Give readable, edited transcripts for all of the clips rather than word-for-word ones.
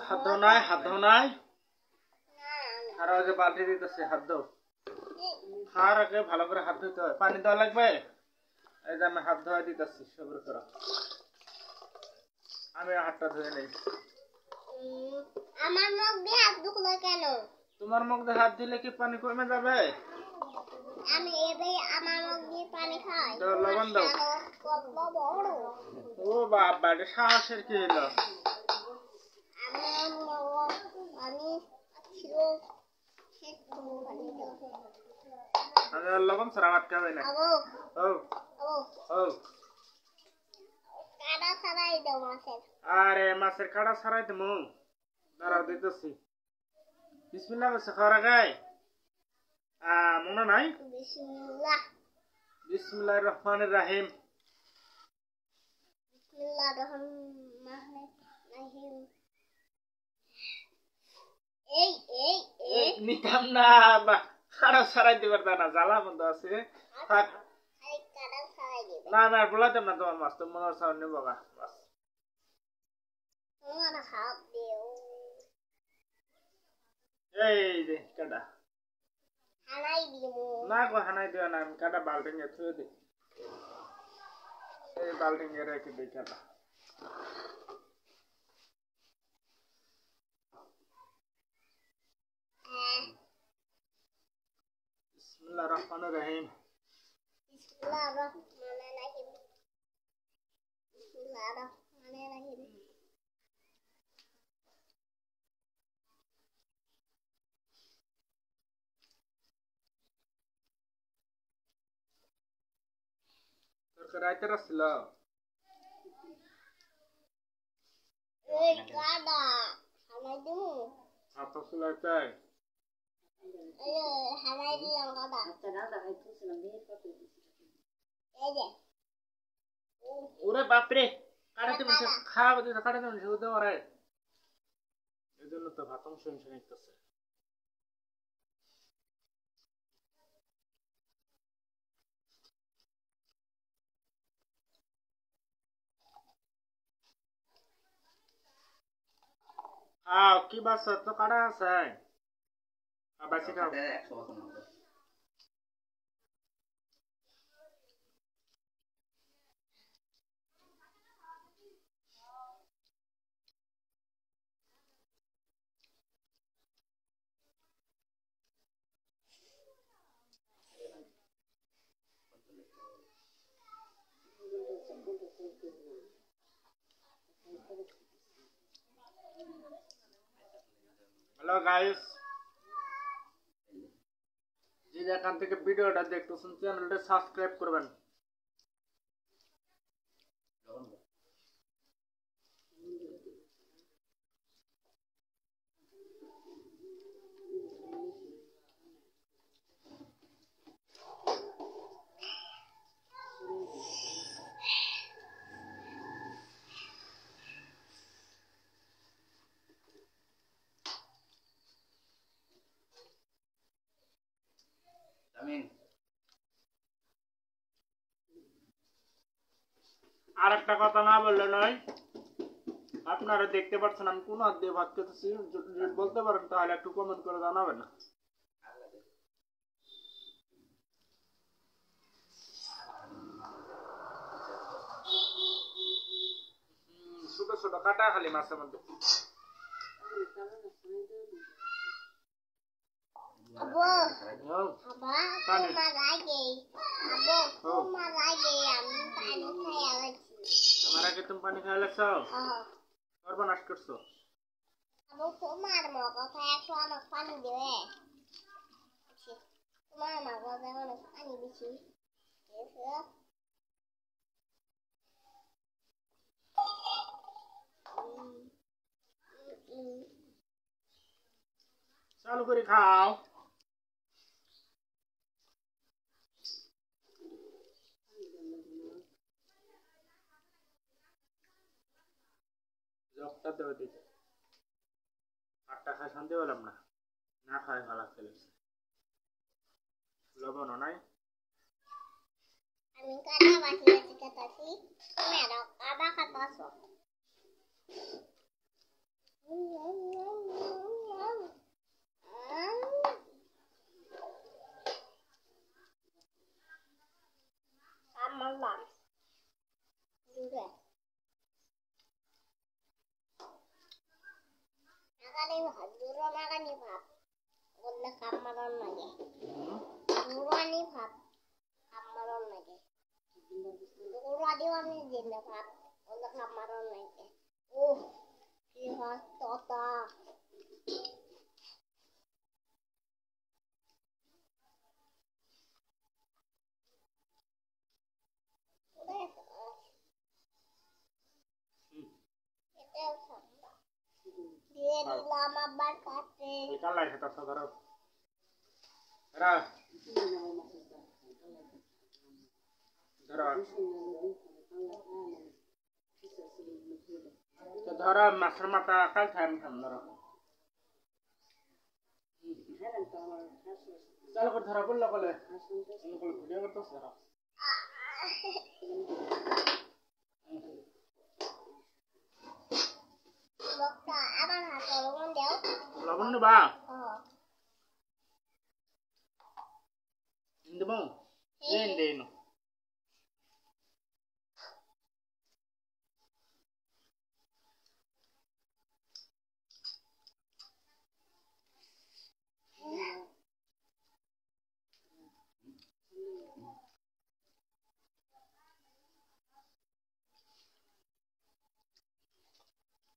হাত ধো নাই আর ওই যে বালতি দিতেছে হাত ধো খাওয়ার আগে ভালো করে হাত ধুতে হয় পানি দেওয়া লাগবে এই যে আমি হাত ধোয়া দিতেছি সবর করো আমি হাতটা ধুয়ে নেই আমার মুখ দিয়ে হাত ধুলো কেন তোমার মুখ দিয়ে হাত দিলে কি পানি কমে যাবে আমি এবেই আমার মুখ দিয়ে পানি খাই তো লবণ দাও কত বড় ও বাবা এটা সাহসের কি হলো আমি ছিল আমি লবণ ছাড়া ভাত খাবে না ও ও কাটা ছাড়াই দাও মাছের আরে মাছের কাটা ছাড়াই তো মু দাঁড়াও দিতেছি বিসমিল্লাহ বলছে খাওয়ার আগে মনে নাই বিসমিল্লাহির রহমানির রহিম বিসমিল্লাহির রহমানির রহিম এই নিতাম না কাটা ছাড়াই দিবার না জ্বালা বন্ধ আছে থাক কাটা ছাড়াই দিবে না আমি আর বলাতাম না তোমার মাছ তুমি মনে চাও নেবো গা বাস তোমার হাত দিও এই যে কাটা হানাই দিমু না গো হানাই দিও না আমি কাটা বাল্টিং এ থুয়ে দিই এই বাল্টিং এ রেখে দিই কাটা বিসমিল্লাহির রহমানির রহিম বিসমিল্লাহির রহমানির রহিম বিসমিল্লাহির রহমানির রহিম রাইতে আসছিল এই কাটা হানাই দিমু হাত ছিল তাই এই হানাই দিলাম কাটা এই যে ওরে বাপরে কাটা তুমি খাওয়া দিতে কাটা তুমি শুধু ওরে এই জন্য তো ভাত অংশ নিতেছে কি বাস তো কাটা আছে বাসি খাও হ্যালো গাইস যে যেখান থেকে ভিডিওটা দেখতেছেন চ্যানেলটা সাবস্ক্রাইব করবেন আর একটা কথা না বললে নয় আপনারা দেখতে পাচ্ছেন আমি কোন হাত দিয়ে ভাত খেতেছি যদি বলতে পারেন তাহলে একটু কমেন্ট করে জানাবেন না ছোট ছোট কাটা খালি মাছের মধ্যে আব্বু আব্বা তোমার লাগে আব্বু তোমার লাগে আমি পানি খাই আছি আমার আগে তুমি পানি খাই লাগছো সর্বনাশ করছো আব্বু তোমার মগজ একটু আমার পানি দেবে তোমার মগজ অনেক পানি বেশি চালু করে খাও জবটা দেবে দিতে আটটা খাই শান্তি পেলাম না না খাই ভালো ফেলেছে লবণও নাই আমি কাটা বাটি কাটাছি তুমি আরো কাটা কাটাছো নাগানি ভাত দুরা নাগানি ভাত বললে কামমারন লাগে দুরানি ভাত কামমারন লাগে দুরা দিওয়ানি দিলে ভাত বললে কামমারন লাগে ও কি ভাত তোতা দিয়ে দিলাম আবার কাটে কালাই খেতে ধরো ধরো ধরো তো ধরো মাছের মাথা কাল খাই খাম ধরো চালু করে ধরা বললো বলে ভিডিও করতেছে ধরো লোকটা আমার হাতে লবণ দাও লবণ নেবা দেবো দেন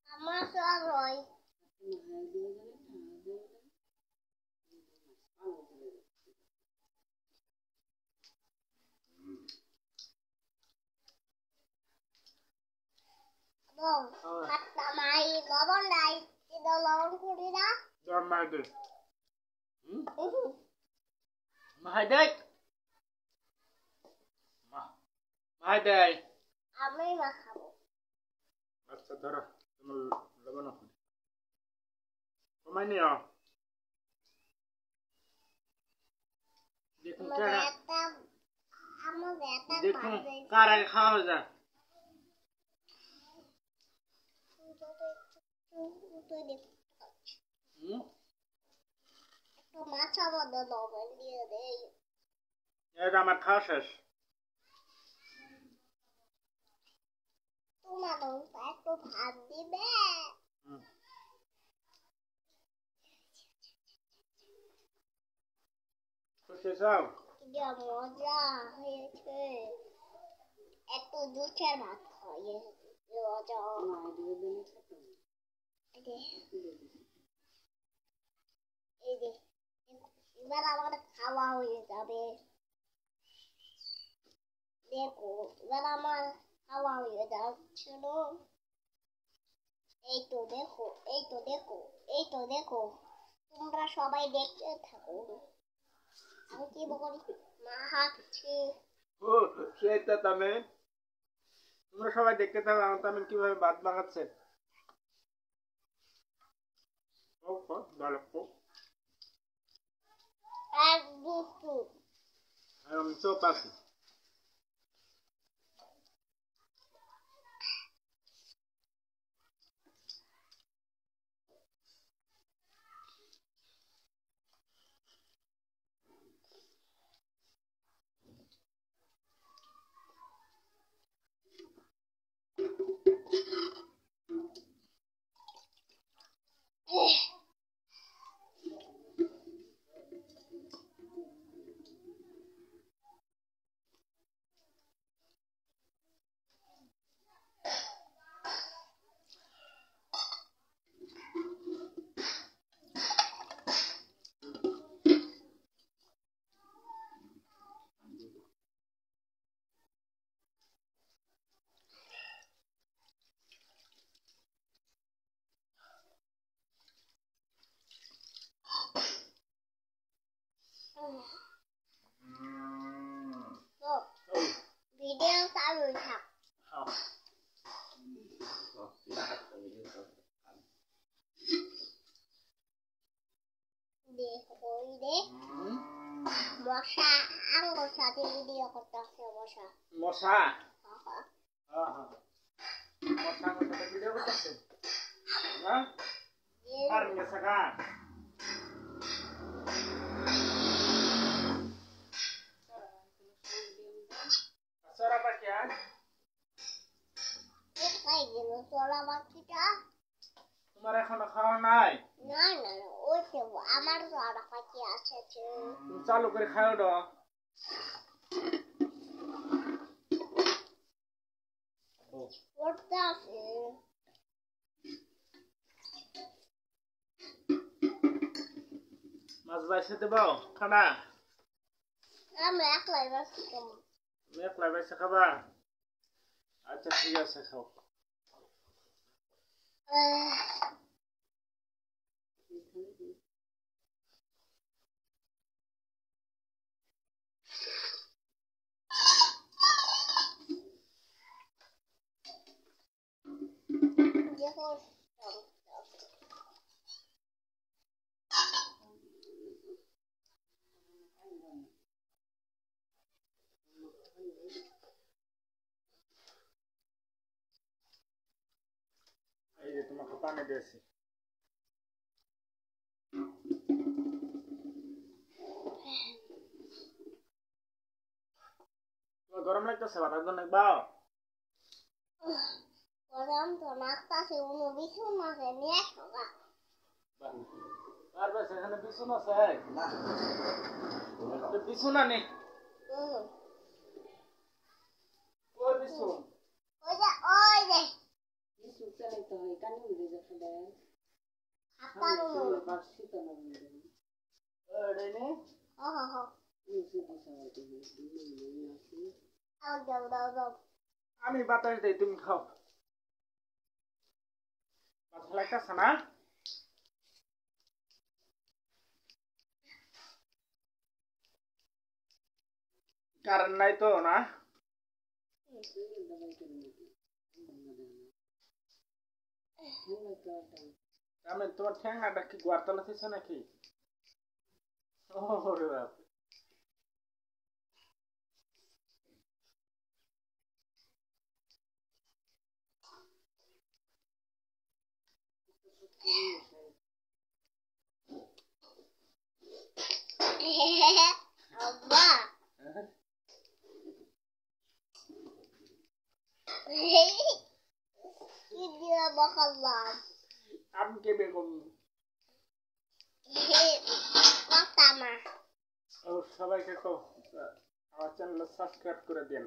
আমার সব রয় হাতটা মাই লবণ নাই কিন্তু লবণ করি না Don't mind it. Mahaday. Mahaday. আমি মাখাবো আচ্ছা ধরো তোমার লবণ আছে কমাই নিও দেখুন কারা আমার বেটা দেখুন কার আগে খাওয়া হয়ে যায় একটু মাছের মধ্যে লবণ দিয়ে দেই এটা আমার খাওয়া শেষ তোমার একটু ভাত দিবে খুশি সব কি মজা হয়েছে একটু দুধের ভাত খাইয়ে মজা এই যে এবার আমার খাওয়া হয়ে যাবে দেখো এবার আমার খাওয়া হয়ে যাচ্ছিল এই তো দেখো এই তো দেখো এই তো দেখো তোমরা সবাই দেখতে থাকো আমি কি বলি মা হাঁটছে ও সেটা তুমি তোমরা সবাই দেখতে থাকো আমার তো আমি কিভাবে ভাত বানাচ্ছে ও ভালো এক দুটো আমি চোপ আছি ভিডিও চালু থাক দেখো রে মশা আঙ্গুর সাথে ভিডিও করতেছে মশা মশা মশা মশা ভিডিও করতেছে না আর মশা কা সরা পাকিয়া কোথায় গেল তোরা বাকিটা তোমার এখনো খাওয়া নাই? না না না, ওই তো আমার তো আর পাখি আছে যে। তুমি চালু করে খাও ড করতে আছে। মাছ বাইসে দেবাও খানা? আমি একলাই ব্যস্ত। তুমি একলা বাইসে খাবা? আচ্ছা ঠিক আছে, খাও। দেখো এই যে তোমাকে পানি দিয়েছি। তোমার গরম লাগতেছে? বাতাস জন্য বাও। গরম তো নাকতাছে, উনো বিছুন মাছে নিয়ে আসবা। পারবে সেখানে বিছুন আছে? বিছুন আনি। ওই বিছুন ওই যে ওই যে বিছুন চালাইতে হয় কানে উড়ে যাচ্ছে দেয় হাতার উনো। বাড়ছি তো না উড়ে ওই নে ওহ হো উঁচু দিশাতে দুই আছে আও দাও দাও দাও। আমি বাতাস দেই, তুমি খাও। বাতাস লাগতেছে না? কারেন্ট নাই তো না? আমি তোমার ঠ্যাংটা কি গোয়ারতলা ছিল নাকি? ওরে বাপ। আব্বা কি দিয়ে বকাল্লাম? আমি কে বেগম। কথা মা ও সবাইকে আমার চ্যানেল সাবস্ক্রাইব করে দেন।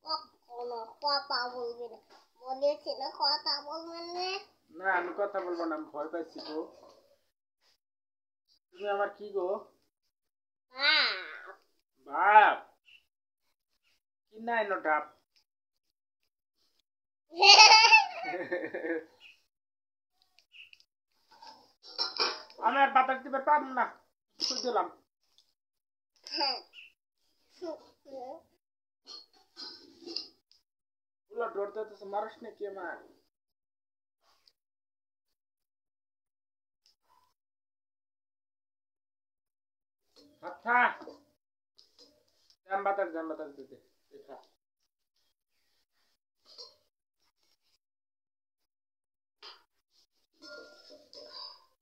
কখনো কথা বলবি না, বলেছি না কথা বলবেন না। না আমি কথা বলবো না, আমি ভয় পাইছি গো। তুমি আমার কি গো? বাপ। কি নাই নো ডাব। আমি আর বাতাস দিতে পারবো না, শুই দিলাম। ওগুলো ডরতে হতেছে, মানুষ নাকি আমার? আচ্ছা জাম বাতাস দিতে দেখা।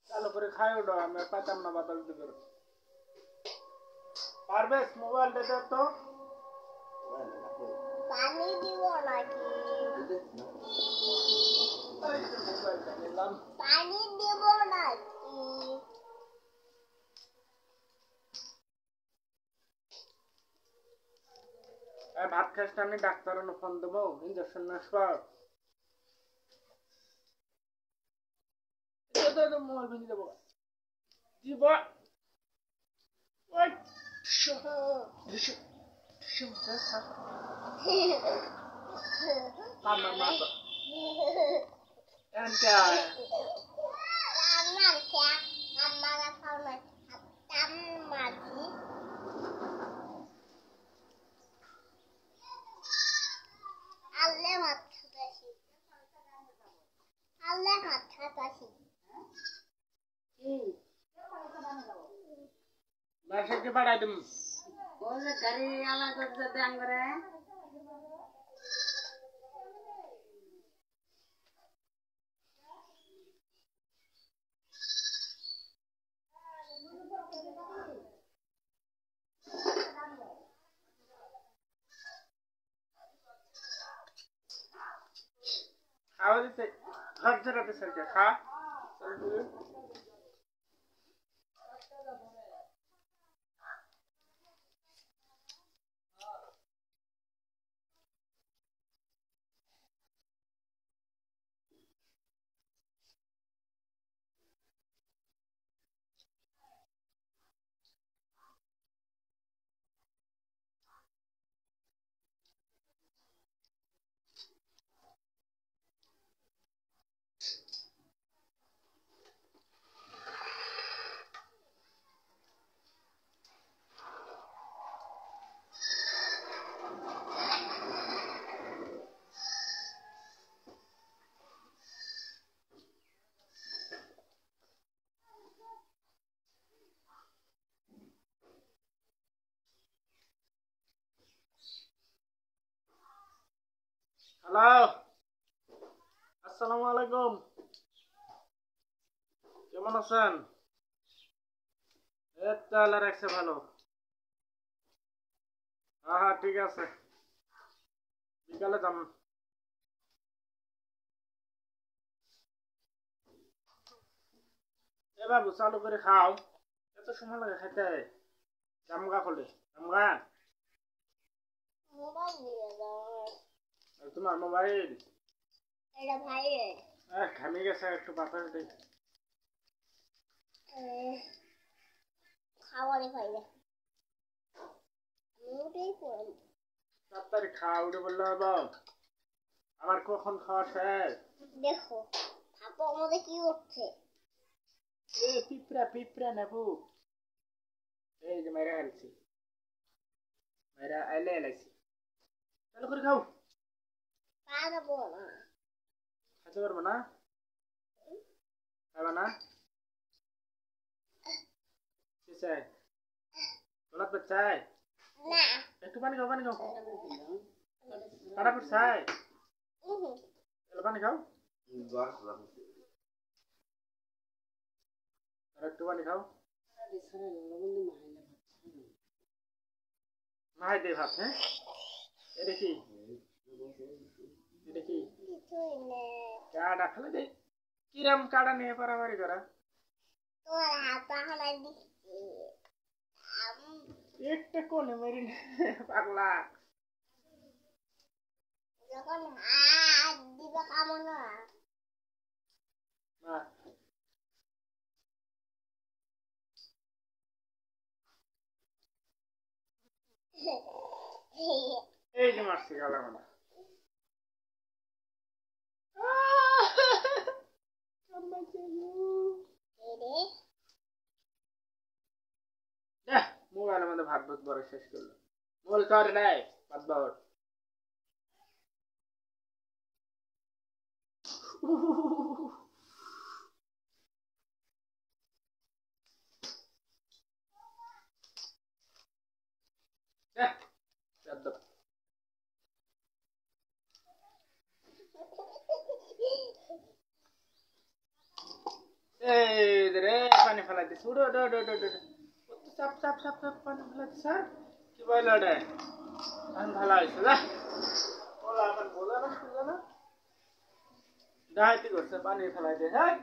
চালু করে খাই ওটা, আমি আর পাইতাম না বাতাস দিতে। পারবে মোবাইল দিতে তো? পানি দিব নাকি? মোবাইলটা নিলাম। পানি দিব নাকি? ভাত খাস, আমি ডাক্তার ফোন দেবো, ইঞ্জেকশন না সব। মোবাইল ভেঙে দেবো দিব। ওই আমার মা তো এনকা আমার কে আমার খাওয়া হাতাম মাঝি আল্লে ভাত খাতাছি, আল্লে ভাত খাতাছি। বাসাকে বাড়াই দিম। ওই যে গাড়ি আলাদা যাতে আঙ্গরে খাওয়া দিতে ঝরঝরাতে ছেড়ে খা হ্যালো আসসালামু আলাইকুম কেমন আছেন এই তো আল্লাহ রাখছে ভালো হ্যাঁ হ্যাঁ ঠিক আছে বিকালে যাম এ বাবু চালু করে খাও এত সময় লাগে খাইতে জামগা খোলে জামগা মোবাইল দিয়ে দাও আর তোমার মোবাইল এটা ভাইয়ের ঘামে গেছে একটু বাতাস দে খাবারে খাই না আমি ওটাই করি তাড়াতাড়ি খাওয়া উঠে বললে হবে আমার কখন খাওয়া শেষ দেখো ভাপের মধ্যে কি উঠছে এ পিঁপড়া পিঁপড়া নেবো এই যে মেরা হেলছি মেরা আইলে এলাইছি চালু করে খাও পারবো না খেতে পারবো না খাবা না কি চাই তোলা তো চাই না একটু পানি খাও কাটা পর চাই পানি খাও আর একটু পানি খাও মাই দে ভাত হ্যাঁ এটা কি কিছুই না কাটা ফেলে দে কিরম কাটা নিয়ে পারাপারি করা তোমার হাত পাখানায় দিচ্ছি একটা কোনে মেরি পাগলা যখন হাত দিবে কামো না মা এই যে মারছি গালা মানা মোবাইলের মধ্যে ভাত ভাত বড় শেষ করলো মোবাইল করে নাই ভাত বড় এই রে পানি ফেলাই দিস উড়ো ডো ডো ডো ডো চাপ চাপ চাপ চাপ পানি ফেলাই দিস কি বল ওটা আমি ভালো হয়েছে যা বলা আমার বলা না শুনলো না ডাইতে করছে পানি ফেলাই দে হ্যাঁ